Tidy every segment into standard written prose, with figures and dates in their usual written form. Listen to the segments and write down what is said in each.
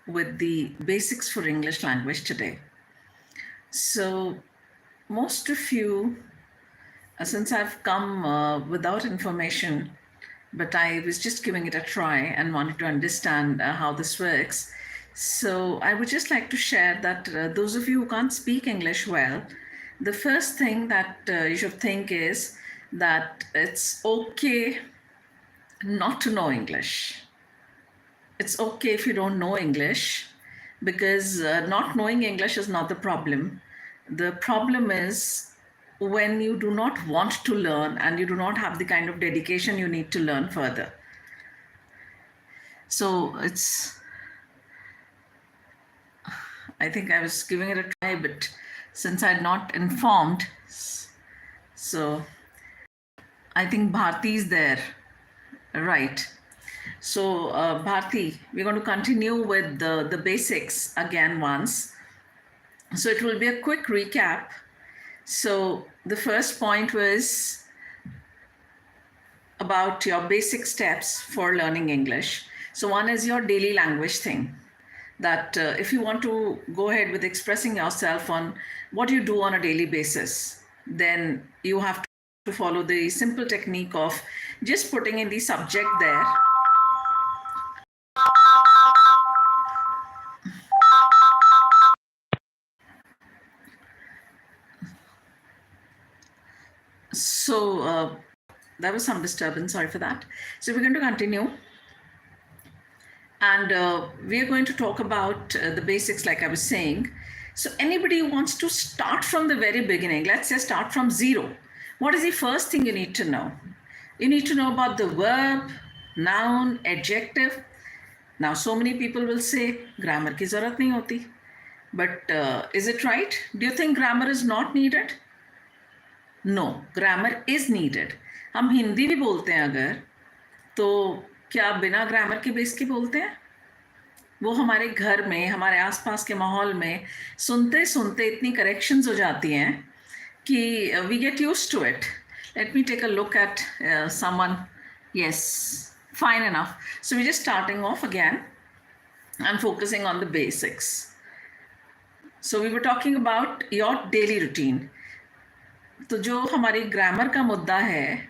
with the basics for English language today. So most of you, since I've come without information, but I was just giving it a try and wanted to understand how this works. So I would just like to share that those of you who can't speak English well, the first thing that you should think is that it's okay not to know English. It's okay if you don't know English, because not knowing English is not the problem. The problem is when you do not want to learn and you do not have the kind of dedication you need to learn further. So I think I was giving it a try, but since I'm not informed, so I think Bharti is there, right? So Bharti, we're going to continue with the basics again once. So it will be a quick recap. So the first point was about your basic steps for learning English. So one is your daily language thing, that if you want to go ahead with expressing yourself on what you do on a daily basis, then you have to follow the simple technique of just putting in the subject there. So there was some disturbance, sorry for that. So we're going to continue. And we are going to talk about the basics, like I was saying. So anybody who wants to start from the very beginning, let's say start from zero, what is the first thing you need to know? You need to know about the verb, noun, adjective. Now, so many people will say, grammar ki zarurat nahi hoti. But is it right? Do you think grammar is not needed? No, grammar is needed. हम हिंदी भी बोलते हैं अगर, तो क्या बिना grammar के base के बोलते हैं? वो हमारे घर में, हमारे आसपास के माहौल में सुनते सुनते इतनी करेक्शंस हो जाती हैं कि we get used to it. Let me take a look at someone. Yes, fine enough. So we're just starting off again and focusing on the basics. So we were talking about your daily routine. तो जो हमारी grammar का मुद्दा है,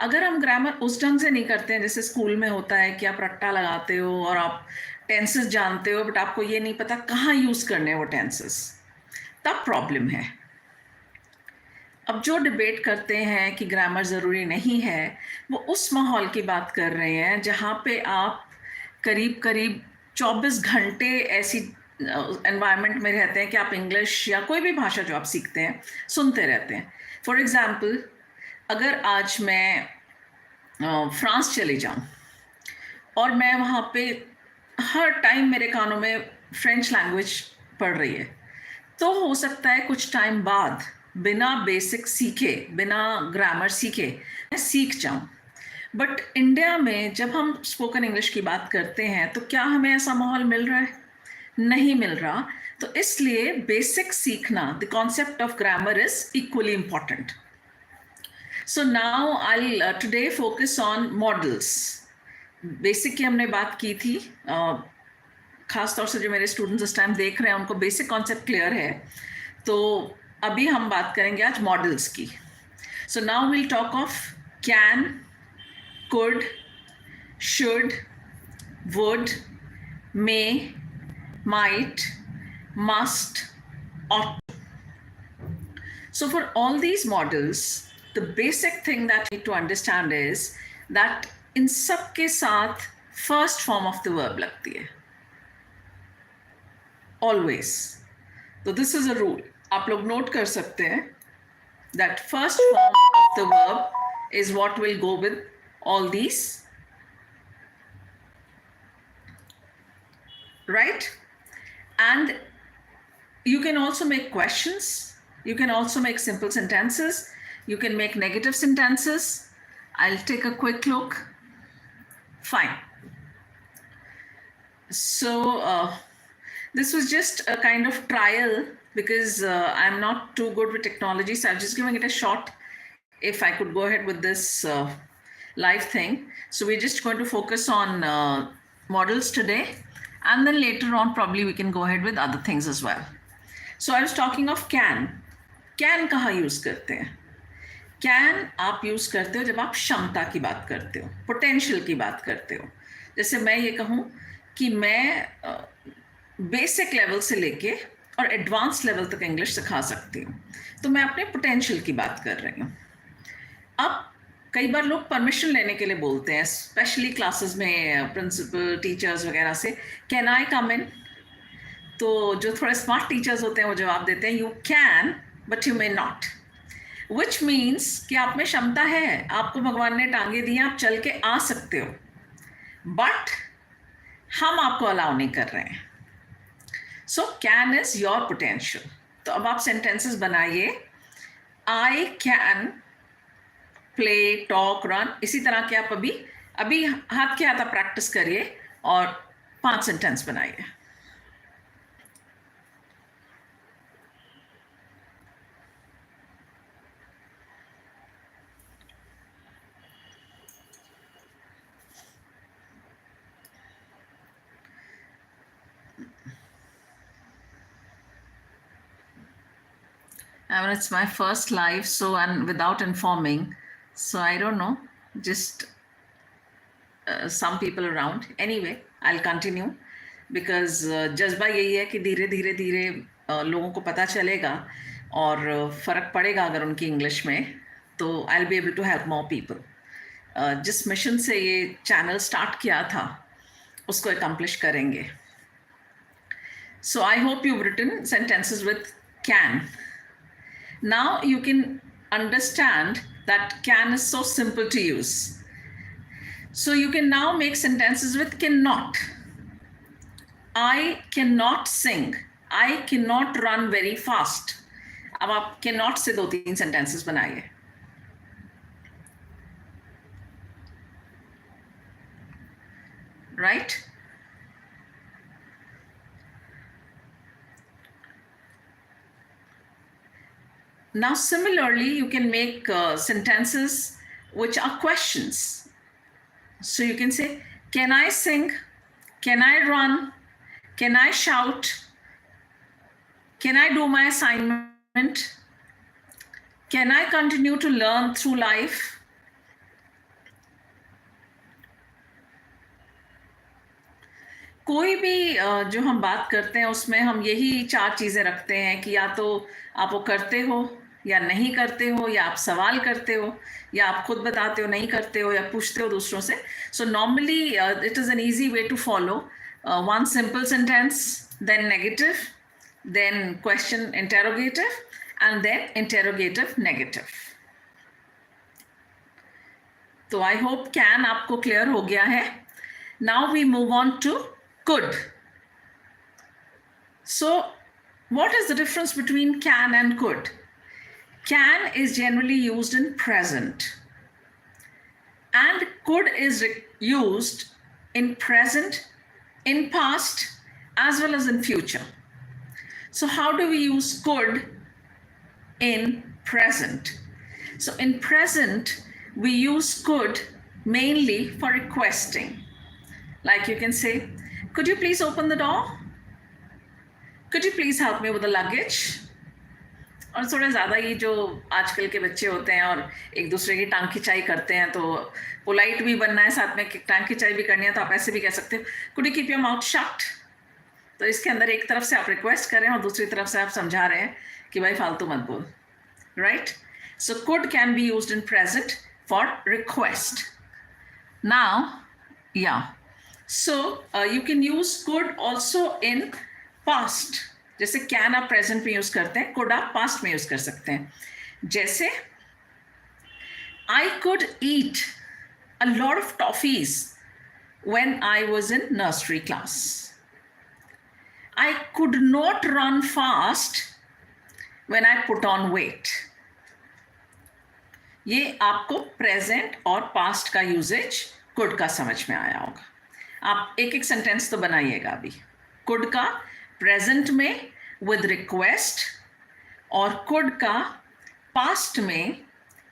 अगर हम grammar उस ढंग से नहीं करते हैं जैसे स्कूल में होता है कि आप रट्टा लगाते हो और आप टेंसेस जानते हो, बट आपको ये नहीं पता कहाँ यूज़ करने हैं वो टेंसेस, तब प्रॉब्लम है. अब जो डिबेट करते हैं कि ग्रामर ज़रूरी नहीं है, वो उस माहौल की बात कर रहे हैं जहाँ पे आप करीब करीब 24 घंटे ऐसी एनवायरनमेंट में रहते हैं कि आप इंग्लिश या कोई भी भाषा जो आप सीखते हैं सुनते रहते हैं. फॉर एग्ज़ाम्पल, अगर आज मैं फ्रांस चली जाऊँ और मैं वहाँ पे हर टाइम मेरे कानों में फ्रेंच लैंग्वेज पढ़ रही है, तो हो सकता है कुछ टाइम बाद बिना बेसिक सीखे, बिना ग्रामर सीखे मैं सीख जाऊँ. बट इंडिया में जब हम स्पोकन इंग्लिश की बात करते हैं तो क्या हमें ऐसा माहौल मिल रहा है? नहीं मिल रहा. तो इसलिए बेसिक सीखना, the concept of grammar is equally important. So now I'll today focus on models. Basic की हमने बात की थी, खास तौर से जो मेरे स्टूडेंट्स इस टाइम देख रहे हैं उनको बेसिक कॉन्सेप्ट क्लियर है. तो अभी हम बात करेंगे आज मॉडल्स की. So now will talk of can, could, should, would, may, might, must, ought. So for all these models, the basic thing that you need to understand is that इन सब के साथ first form of the verb लगती है always. तो this is a rule, आप लोग note कर सकते हैं that first form of the verb is what will go with all these, right? And you can also make questions, you can also make simple sentences, you can make negative sentences. I'll take a quick look. Fine. So this was just a kind of trial because I'm not too good with technology, so I'm just giving it a shot if I could go ahead with this live thing. So we're just going to focus on models today. and then later on probably we can go ahead with other things as well. So I was talking of can. Can कहाँ use करते हैं? Can आप use करते हो जब आप क्षमता की बात करते हो, पोटेंशियल की बात करते हो. जैसे मैं ये कहूँ कि मैं बेसिक लेवल से लेके और एडवांस लेवल तक इंग्लिश सिखा सकती हूँ, तो मैं अपने पोटेंशियल की बात कर रही हूँ. अब कई बार लोग परमिशन लेने के लिए बोलते हैं, स्पेशली क्लासेस में प्रिंसिपल टीचर्स वगैरह से, कैन आई कम इन? तो जो थोड़े स्मार्ट टीचर्स होते हैं वो जवाब देते हैं, you can but you may not, which means कि आप में क्षमता है, आपको भगवान ने टांगे दी, आप चल के आ सकते हो, बट हम आपको अलाउ नहीं कर रहे हैं. So can is your potential. तो अब आप सेंटेंसेस बनाइए. I can play, talk, run, इसी तरह के आप अभी अभी हाथ के हाथ आप प्रैक्टिस करिए और 5 सेंटेंस बनाइए. I mean, it's my first live, so, and without informing, so I don't know, just some people around. Anyway, I'll continue because जज्बा यही है कि धीरे धीरे धीरे लोगों को पता चलेगा और फ़र्क पड़ेगा अगर उनकी इंग्लिश में, तो I'll be able to help more people. जिस मिशन से ये चैनल स्टार्ट किया था उसको accomplish करेंगे. So I hope you've written sentences with can. Now you can understand that can is so simple to use. So you can now make sentences with cannot. I cannot sing. I cannot run very fast. अब आप cannot से 2-3 sentences बनाइए. Right? Now, similarly, you can make sentences which are questions. So you can say, can I sing? Can I run? Can I shout? Can I do my assignment? Can I continue to learn through life? कोई भी जो हम बात करते हैं उसमें हम यही 4 चीज़ें रखते हैं कि या तो आप वो करते हो या नहीं करते हो, या आप सवाल करते हो, या आप खुद बताते हो नहीं करते हो, या पूछते हो दूसरों से. So normally it is an easy way to follow. One simple sentence, then negative, then question interrogative, and then interrogative negative. तो आई होप कैन आपको क्लियर हो गया है. Now we move on to could. So what is the difference between can and could? Can is generally used in present, and could is used in present, in past, as well as in future. So how do we use could in present? So in present we use could mainly for requesting. Like you can say, could you please open the door? Could you please help me with the luggage? और थोड़ा ज़्यादा ये जो आजकल के बच्चे होते हैं और एक दूसरे की टांग खिंचाई करते हैं, तो पोलाइट भी बनना है, साथ में टांग खिंचाई भी करनी है, तो आप ऐसे भी कह सकते हो, could you keep your mouth shut? तो इसके अंदर एक तरफ से आप रिक्वेस्ट कर रहे हैं और दूसरी तरफ से आप समझा रहे हैं कि भाई फालतू मत बोल. Right? So could can be used in present for request. Now, yeah. So you can use could also in past. जैसे can आप present में यूज करते हैं, could आप past में यूज कर सकते हैं. जैसे I could eat a lot of toffees when I was in nursery class. I could not run fast when I put on weight. ये आपको प्रेजेंट और पास्ट का यूजेज कुड का समझ में आया होगा. आप एक एक सेंटेंस तो बनाइएगा अभी. कुड का प्रेजेंट में विद रिक्वेस्ट, और कुड का पास्ट में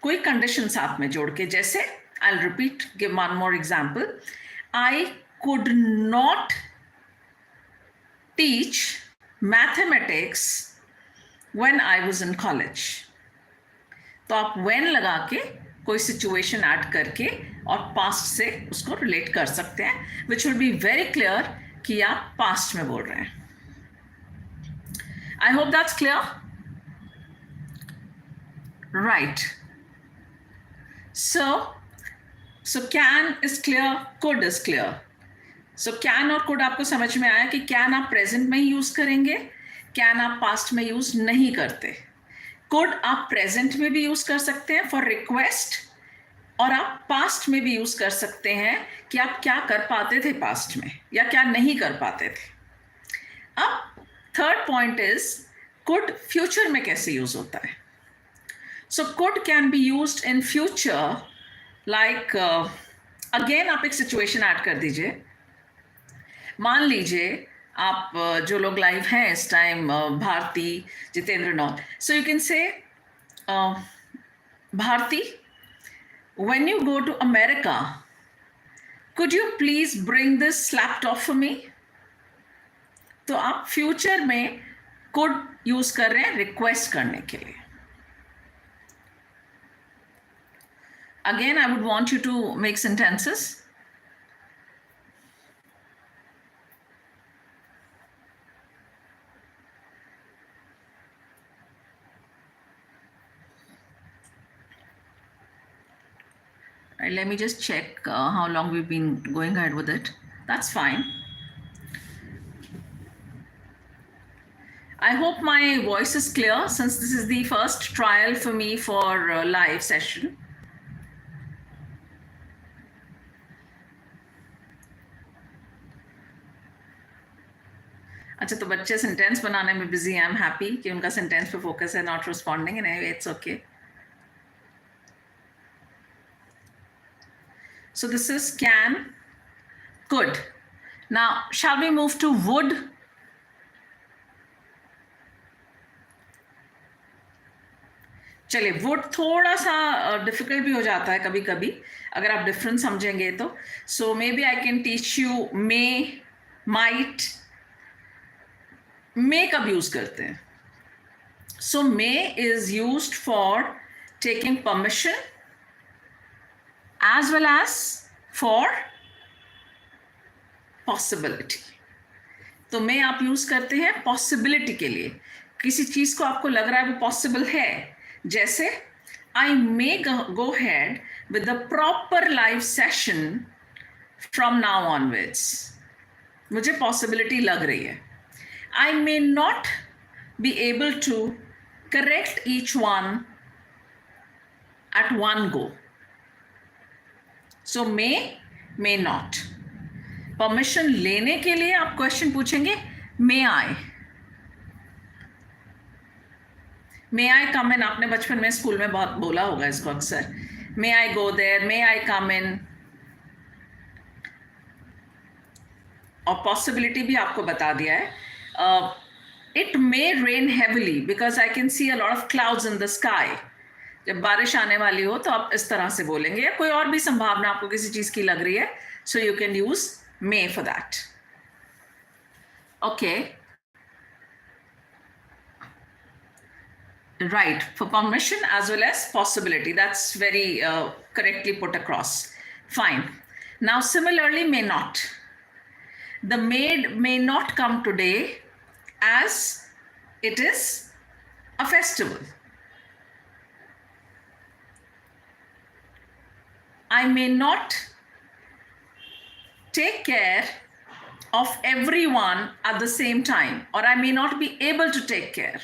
कोई कंडीशन साथ में जोड़ के. जैसे I will repeat, give one more example. I could not teach mathematics when I was in college. तो आप when लगा के कोई situation add करके और past से उसको relate कर सकते हैं, which will be very clear कि आप past में बोल रहे हैं. I hope that's clear. Right. So can is clear, could is clear. So can और could आपको समझ में आया कि can आप present में ही यूज करेंगे, can आप past में यूज नहीं करते. could आप present में भी यूज कर सकते हैं for request, और आप past में भी यूज कर सकते हैं कि आप क्या कर पाते थे past में या क्या नहीं कर पाते थे. अब third point is could future में कैसे यूज होता है. So could can be used in future like again आप एक situation add कर दीजिए. मान लीजिए आप जो लोग लाइव हैं इस time, Bharati, Jitendra not. So you can say Bharati, when you go to America, could you please bring this laptop for me? तो आप फ्यूचर में could यूज कर रहे हैं रिक्वेस्ट करने के लिए. Again, I would want you to make sentences. Right, let me just check how long we've been going ahead with it. That's fine. I hope my voice is clear since this is the first trial for me for a live session. अच्छा, तो बच्चे sentence बनाने में busy हैं. I am happy कि उनका sentence पे focus है, not responding. Anyway, it's okay. So this is can, could. Now, shall we move to would? चलिए, would थोड़ा सा डिफिकल्ट भी हो जाता है कभी कभी अगर आप डिफरेंस समझेंगे तो. So maybe I can teach you may, might. may कब यूज करते हैं? So may is used for taking permission as well as for possibility. तो may आप यूज करते हैं possibility के लिए. किसी चीज को आपको लग रहा है वो possible है, जैसे I may go ahead with the proper live session from now onwards. मुझे possibility लग रही है. I may not be able to correct each one at one go. So may not. Permission लेने के लिए आप क्वेश्चन पूछेंगे may I. May I come in? आपने बचपन में स्कूल में बहुत बोला होगा इसको अक्सर. May I go there? May I come in? और possibility भी आपको बता दिया है. It may rain heavily because I can see a lot of clouds in the sky. जब बारिश आने वाली हो तो आप इस तरह से बोलेंगे, या कोई और भी संभावना आपको किसी चीज की लग रही है, so you can use may for that. Okay. Right, for permission as well as possibility. That's very correctly put across. Fine. Now similarly, may not. The maid may not come today as it is a festival. I may not take care of everyone at the same time, or I may not be able to take care.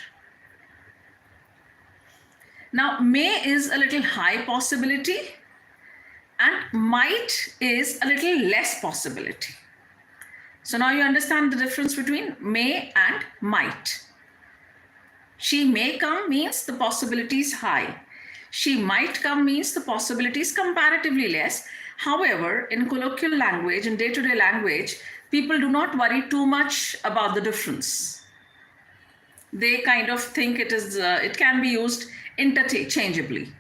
Now, may is a little high possibility and might is a little less possibility. So now you understand the difference between may and might. She may come means the possibility is high. She might come means the possibility is comparatively less. However, in colloquial language and day-to-day language, people do not worry too much about the difference. They kind of think it can be used interchangeably.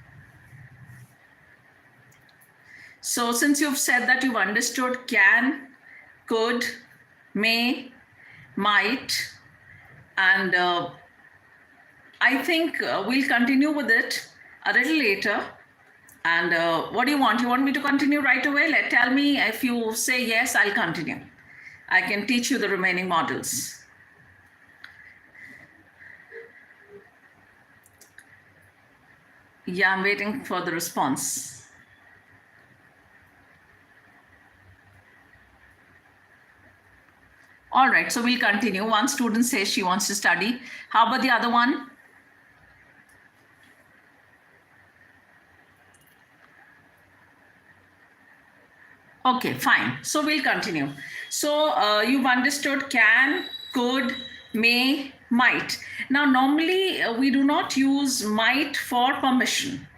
So since you've said that you've understood can, could, may, might, and I think we'll continue with it a little later. And what do you want? You want me to continue right away? Tell me. If you say yes, I'll continue. I can teach you the remaining models. Yeah, I'm waiting for the response. All right, so we'll continue. One student says she wants to study. How about the other one? Okay, fine. So we'll continue. So you've understood can, could, may, might. Now, normally we do not use might for permission,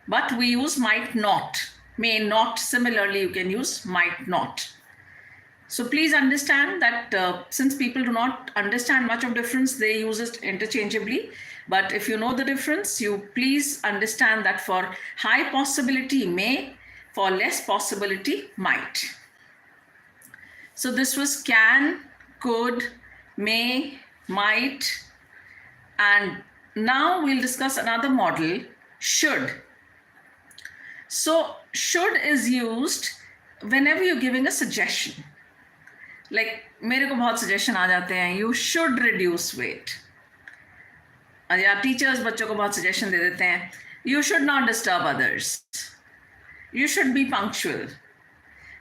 but we use might not. May not. Similarly, you can use might not. So please understand that since people do not understand much of difference, they use it interchangeably. But if you know the difference, you please understand that for high possibility may, for less possibility might. So this was can, could, may, might, and now we'll discuss another model, should. So should is used whenever you're giving a suggestion. Like मेरे को बहुत suggestion आ जाते हैं, you should reduce weight. या teachers बच्चों को बहुत suggestion दे देते हैं, you should not disturb others. You should be punctual.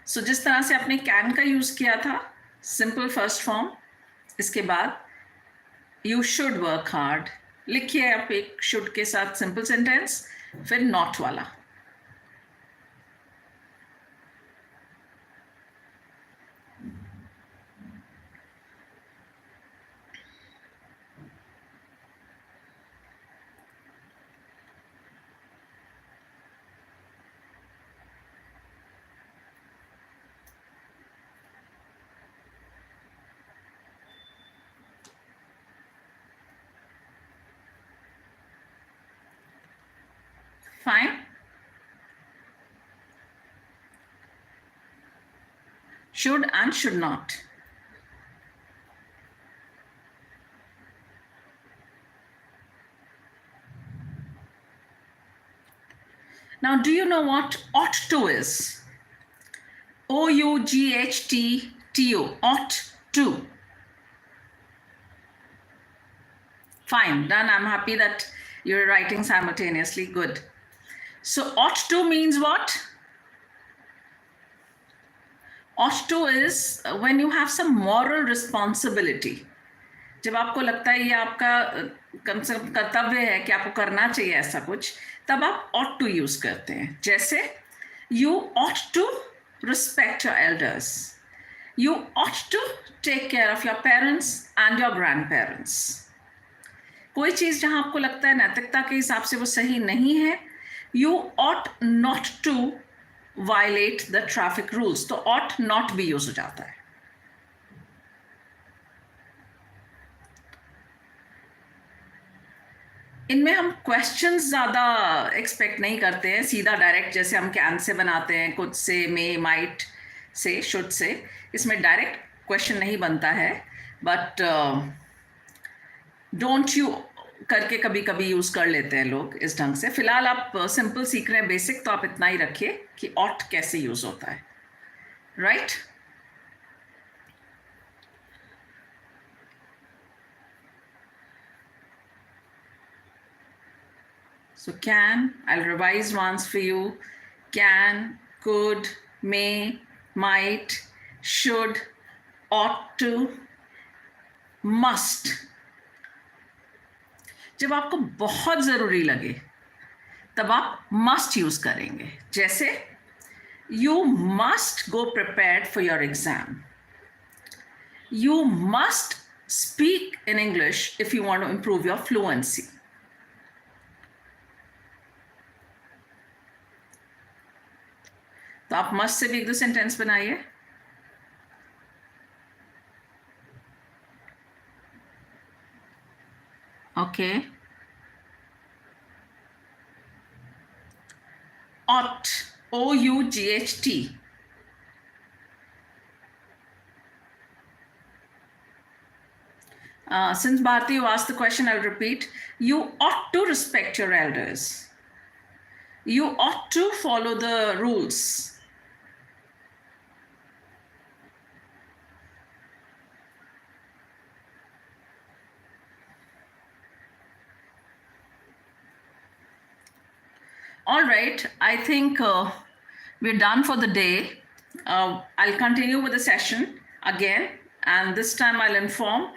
So जिस तरह से आपने can का use किया था, simple first form, इसके बाद you should work hard. लिखिए आप एक should के साथ simple sentence, फिर not वाला. Fine. Should and should not. Now, do you know what ought to is? O-U-G-H-T-T-O, ought to. Fine, done. I'm happy that you're writing simultaneously. Good. So ought to means what? Ought to is when you have some moral responsibility. जब आपको लगता है ये आपका कम से कम कर्तव्य है कि आपको करना चाहिए ऐसा कुछ, तब आप ought to use करते हैं. जैसे you ought to respect your elders. You ought to take care of your parents and your grandparents. कोई चीज जहां आपको लगता है नैतिकता के हिसाब से वो सही नहीं है, you ought not to violate the traffic rules. तो ought not भी यूज हो जाता है. इनमें हम क्वेश्चंस ज्यादा एक्सपेक्ट नहीं करते हैं, सीधा डायरेक्ट जैसे हम कैन से बनाते हैं, कुछ से, मे, माइट से, शुड से. इसमें डायरेक्ट क्वेश्चन नहीं बनता है, बट डोंट यू करके कभी कभी यूज कर लेते हैं लोग इस ढंग से. फिलहाल आप सिंपल सीख रहे हैं बेसिक, तो आप इतना ही रखिए कि ऑट कैसे यूज होता है. Right? So can, I'll revise once for you. Can, could, may, might, should, ought to, must. जब आपको बहुत जरूरी लगे तब आप must यूज करेंगे. जैसे you must go prepared for your exam. You must speak in English if you want to improve your fluency. तो आप मस्ट से भी एक दो सेंटेंस बनाइए. Okay. ought, O-U-G-H-T. Since Bharti, you asked the question, I'll repeat. You ought to respect your elders. You ought to follow the rules. All right, I think we're done for the day. I'll continue with the session again, and this time I'll inform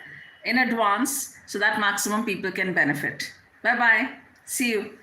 in advance so that maximum people can benefit. Bye bye. See you.